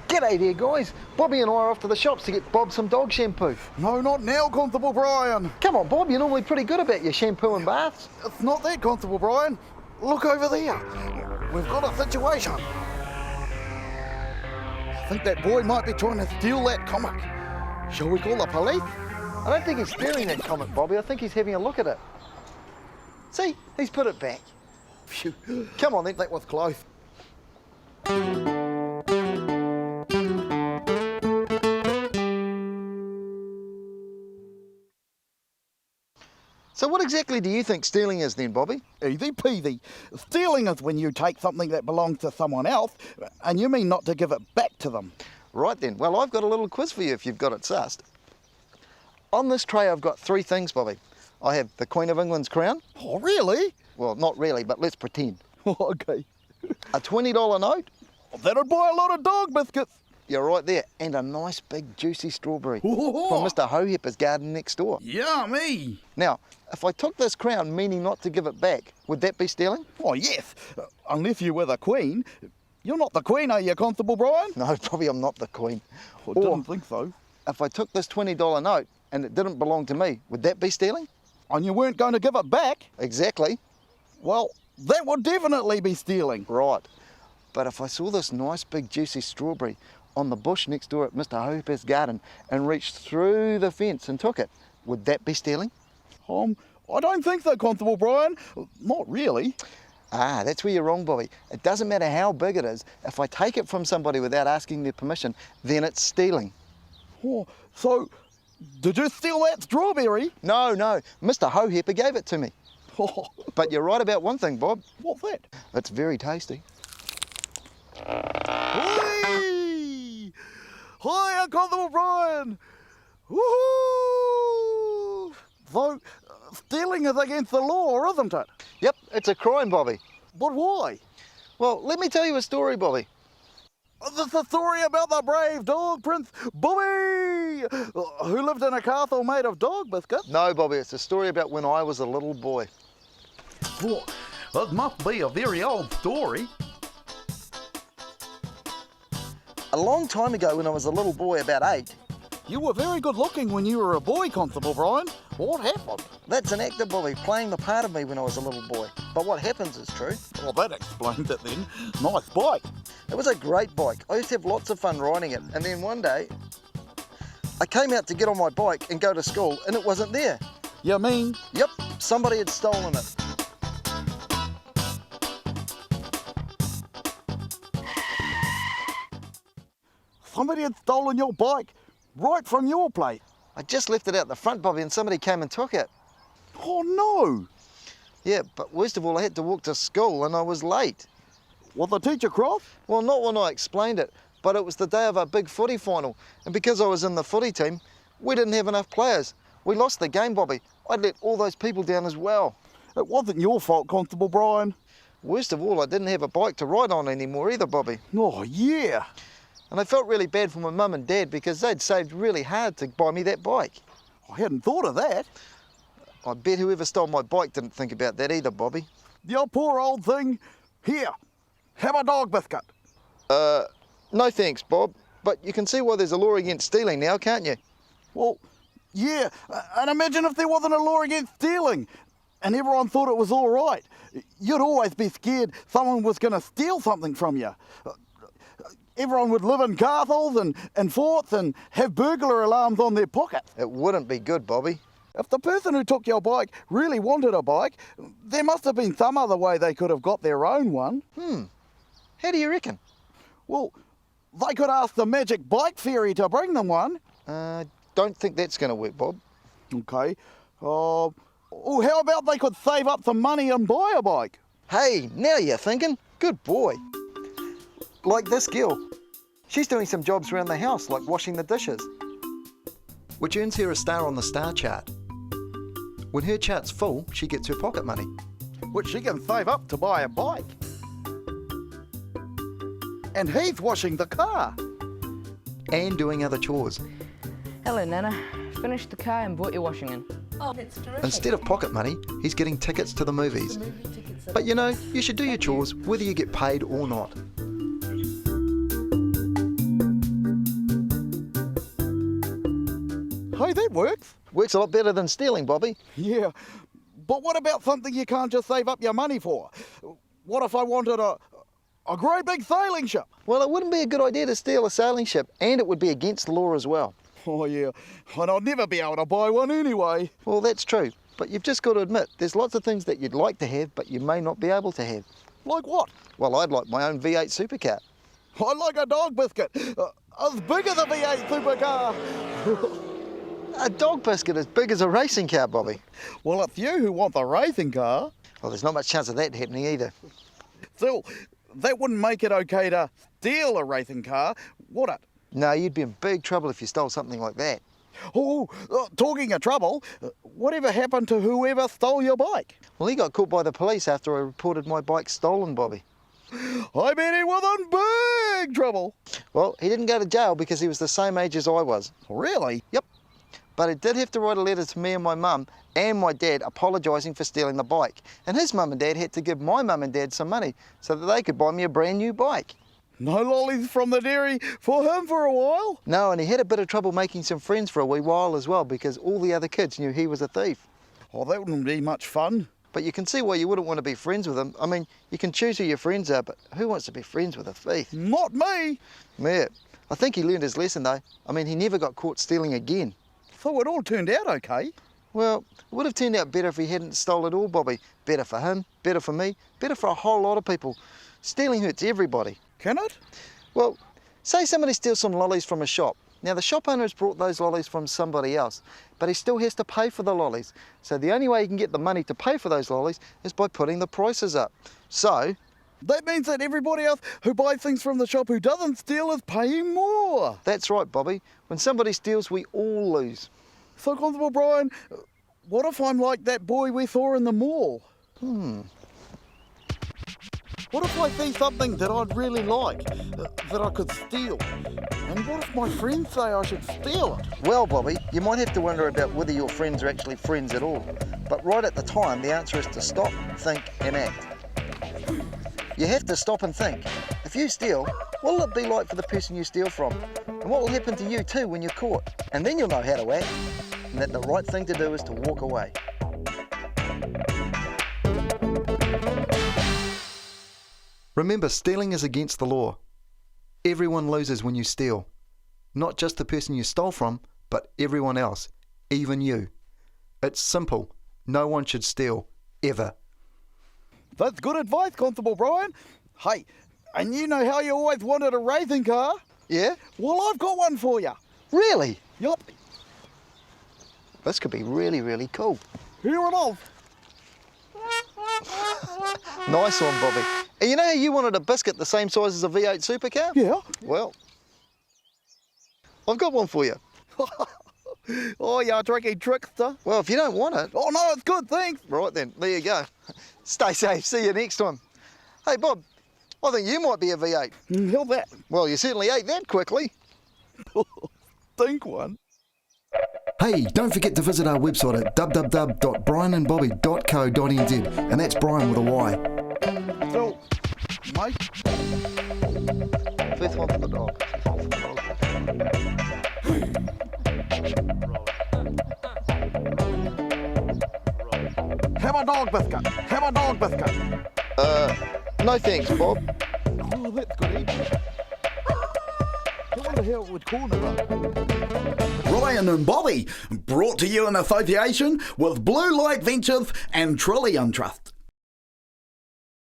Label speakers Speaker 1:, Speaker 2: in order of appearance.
Speaker 1: G'day there, guys. Bobby and I are off to the shops to get Bob some dog shampoo.
Speaker 2: No, not now, Constable Bryan.
Speaker 1: Come on, Bob, you're normally pretty good about your shampoo and baths.
Speaker 2: It's not that, Constable Bryan. Look over there. We've got a situation. I think that boy might be trying to steal that comic. Shall we call the police?
Speaker 1: I don't think he's stealing that comic, Bobby. I think he's having a look at it. See, he's put it back.
Speaker 2: Phew.
Speaker 1: Come on then.
Speaker 2: That was close.
Speaker 1: So what exactly do you think stealing is then, Bobby?
Speaker 2: Easy peasy. Stealing is when you take something that belongs to someone else and you mean not to give it back to them.
Speaker 1: Right then. Well, I've got a little quiz for you if you've got it sussed. On this tray I've got 3 things, Bobby. I have the Queen of England's crown.
Speaker 2: Oh, really?
Speaker 1: Well, not really, but let's pretend.
Speaker 2: Oh, okay.
Speaker 1: A $20 note.
Speaker 2: That'd buy a lot of dog biscuits.
Speaker 1: You're right there. And a nice big juicy strawberry
Speaker 2: Oh,
Speaker 1: from Mr. Hohepper's garden next door.
Speaker 2: yummy.
Speaker 1: Now, if I took this crown meaning not to give it back, would that be stealing?
Speaker 2: Oh, yes. Unless you were the Queen. You're not the Queen, are you, Constable Bryan?
Speaker 1: No, probably I'm not the Queen.
Speaker 2: I didn't think so.
Speaker 1: If I took this $20 note and it didn't belong to me, would that be stealing?
Speaker 2: And you weren't going to give it back?
Speaker 1: Exactly.
Speaker 2: Well, that would definitely be stealing.
Speaker 1: Right. But if I saw this nice big juicy strawberry on the bush next door at Mr. Hohepper's garden and reached through the fence and took it, would that be stealing?
Speaker 2: I don't think so, Constable Bryan. Not really.
Speaker 1: Ah, that's where you're wrong, Bobby. It doesn't matter how big it is. If I take it from somebody without asking their permission, then it's stealing.
Speaker 2: Oh, so, did you steal that strawberry?
Speaker 1: No, Mr. Hohepper gave it to me.
Speaker 2: Oh,
Speaker 1: But you're right about one thing, Bob.
Speaker 2: what's that?
Speaker 1: It's very tasty.
Speaker 2: Whee! Hi, Constable Bryan! Woohoo! So, stealing is against the law, isn't it?
Speaker 1: Yep, it's a crime, Bobby.
Speaker 2: But why?
Speaker 1: Well, let me tell you a story, Bobby.
Speaker 2: Is this a story about the brave dog prince Bobby, who lived in a castle made of dog biscuits?
Speaker 1: No, Bobby, it's a story about when I was a little boy.
Speaker 2: Oh, that must be a very old story.
Speaker 1: A long time ago when I was a little boy, about 8,
Speaker 2: You were very good looking when you were a boy, Constable Bryan. What happened?
Speaker 1: that's an actor, Bobby, playing the part of me when I was a little boy. But what happens is true.
Speaker 2: Well, that explains it then. Nice bike.
Speaker 1: It was a great bike. I used to have lots of fun riding it. And then one day, I came out to get on my bike and go to school and it wasn't there.
Speaker 2: You mean?
Speaker 1: Yep, somebody had stolen it.
Speaker 2: Somebody had stolen your bike right from your place.
Speaker 1: I just left it out the front, Bobby, and somebody came and took it.
Speaker 2: Oh no!
Speaker 1: Yeah, but worst of all, I had to walk to school and I was late.
Speaker 2: Was the teacher cross?
Speaker 1: Well, not when I explained it, but it was the day of our big footy final. And because I was in the footy team, we didn't have enough players. We lost the game, Bobby. I'd let all those people down as well.
Speaker 2: It wasn't your fault, Constable Bryan.
Speaker 1: Worst of all, I didn't have a bike to ride on anymore either, Bobby.
Speaker 2: Oh yeah.
Speaker 1: And I felt really bad for my mum and dad because they'd saved really hard to buy me that bike.
Speaker 2: I hadn't thought of that.
Speaker 1: I bet whoever stole my bike didn't think about that either, Bobby.
Speaker 2: You poor old thing. Here, have a dog biscuit.
Speaker 1: No thanks, Bob. But you can see why there's a law against stealing now, can't you?
Speaker 2: Well, yeah, and imagine if there wasn't a law against stealing and everyone thought it was all right. You'd always be scared someone was going to steal something from you. Everyone would live in castles and forts and have burglar alarms on their pockets.
Speaker 1: It wouldn't be good, Bobby.
Speaker 2: If the person who took your bike really wanted a bike, there must have been some other way they could have got their own one.
Speaker 1: How do you reckon?
Speaker 2: Well, they could ask the magic bike fairy to bring them one.
Speaker 1: Don't think that's going to work, Bob.
Speaker 2: Okay. Oh, how about they could save up some money and buy a bike?
Speaker 1: Hey, now you're thinking. Good boy. Like this girl. She's doing some jobs around the house, like washing the dishes, which earns her a star on the star chart. When her chart's full, she gets her pocket money.
Speaker 2: Which she can save up to buy a bike. And he's washing the car.
Speaker 1: And doing other chores.
Speaker 3: Hello, Nana. Finished the car and bought your washing in.
Speaker 4: Oh, that's terrific.
Speaker 1: Instead of pocket money, he's getting tickets to the movies.
Speaker 4: The movie tickets are-
Speaker 1: But you know, you should do your chores whether you get paid or not.
Speaker 2: Hey, that works.
Speaker 1: Works a lot better than stealing, Bobby.
Speaker 2: Yeah, but what about something you can't just save up your money for? What if I wanted a great big sailing ship?
Speaker 1: Well, it wouldn't be a good idea to steal a sailing ship, and it would be against the law as well.
Speaker 2: Oh yeah, and I'll never be able to buy one anyway.
Speaker 1: Well, that's true, but you've just got to admit, there's lots of things that you'd like to have, but you may not be able to have.
Speaker 2: Like what?
Speaker 1: Well, I'd like my own V8 supercar.
Speaker 2: I like a dog biscuit, as big as a V8 supercar.
Speaker 1: A dog biscuit as big as a racing car, Bobby.
Speaker 2: Well, it's you who want the racing car.
Speaker 1: Well, there's not much chance of that happening either.
Speaker 2: Still, that wouldn't make it okay to steal a racing car, would it?
Speaker 1: No, you'd be in big trouble if you stole something like that.
Speaker 2: Oh, talking of trouble, whatever happened to whoever stole your bike?
Speaker 1: Well, he got caught by the police after I reported my bike stolen, Bobby.
Speaker 2: I bet he was in big trouble.
Speaker 1: Well, he didn't go to jail because he was the same age as I was.
Speaker 2: Really?
Speaker 1: Yep. But he did have to write a letter to me and my mum and my dad apologising for stealing the bike. And his mum and dad had to give my mum and dad some money so that they could buy me a brand new bike.
Speaker 2: No lollies from the dairy for him for a while?
Speaker 1: No, and he had a bit of trouble making some friends for a wee while as well because all the other kids knew he was a thief.
Speaker 2: Oh, that wouldn't be much fun.
Speaker 1: But you can see why you wouldn't want to be friends with him. I mean, you can choose who your friends are, but who wants to be friends with a thief?
Speaker 2: Not me.
Speaker 1: Yeah, I think he learned his lesson though. I mean, he never got caught stealing again.
Speaker 2: So it all turned out okay.
Speaker 1: Well, it would have turned out better if he hadn't stole it all, Bobby. Better for him, better for me, better for a whole lot of people. Stealing hurts everybody.
Speaker 2: Can it?
Speaker 1: Well, say somebody steals some lollies from a shop. Now, the shop owner has brought those lollies from somebody else, but he still has to pay for the lollies. So the only way he can get the money to pay for those lollies is by putting the prices up. So
Speaker 2: That means that everybody else who buys things from the shop who doesn't steal is paying more.
Speaker 1: that's right, Bobby. When somebody steals, we all lose.
Speaker 2: So, Constable Bryan, what if I'm like that boy we saw in the mall? What if I see something that I'd really like, that I could steal? And what if my friends say I should steal it?
Speaker 1: Well, Bobby, you might have to wonder about whether your friends are actually friends at all. But right at the time, the answer is to stop, think and act. You have to stop and think. If you steal, what will it be like for the person you steal from? And what will happen to you too when you're caught? And then you'll know how to act, and that the right thing to do is to walk away. Remember, stealing is against the law. Everyone loses when you steal. Not just the person you stole from, but everyone else, even you. It's simple. No one should steal, ever.
Speaker 2: That's good advice, Constable Bryan. Hey, and you know how you always wanted a racing car?
Speaker 1: Yeah?
Speaker 2: Well, I've got one for you.
Speaker 1: Really?
Speaker 2: Yup,
Speaker 1: This could be really, really cool.
Speaker 2: here it is.
Speaker 1: Nice one, Bobby. And you know how you wanted a biscuit the same size as a V8 supercar?
Speaker 2: Yeah.
Speaker 1: Well, I've got one for you.
Speaker 2: Oh, you tricky trickster.
Speaker 1: Well, if you don't want it,
Speaker 2: Oh, no, it's good, thanks.
Speaker 1: right then, there you go. Stay safe, see you next time. Hey, Bob, I think you might be a V8.
Speaker 2: How's that?
Speaker 1: Well, you certainly ate that quickly.
Speaker 2: Think one.
Speaker 4: Hey, don't forget to visit our website at www.bryanandbobby.co.nz, and that's Brian with a Y.
Speaker 2: So, mate,
Speaker 1: Fifth one for the dog. Fifth one for the dog.
Speaker 2: have a dog biscuit. Have a dog biscuit.
Speaker 1: No thanks, Bob.
Speaker 2: Oh, that's good eating. I wonder how it would corner though.
Speaker 5: Brian and Bobby, brought to you in association with Blue Light Ventures and Trillium Trust.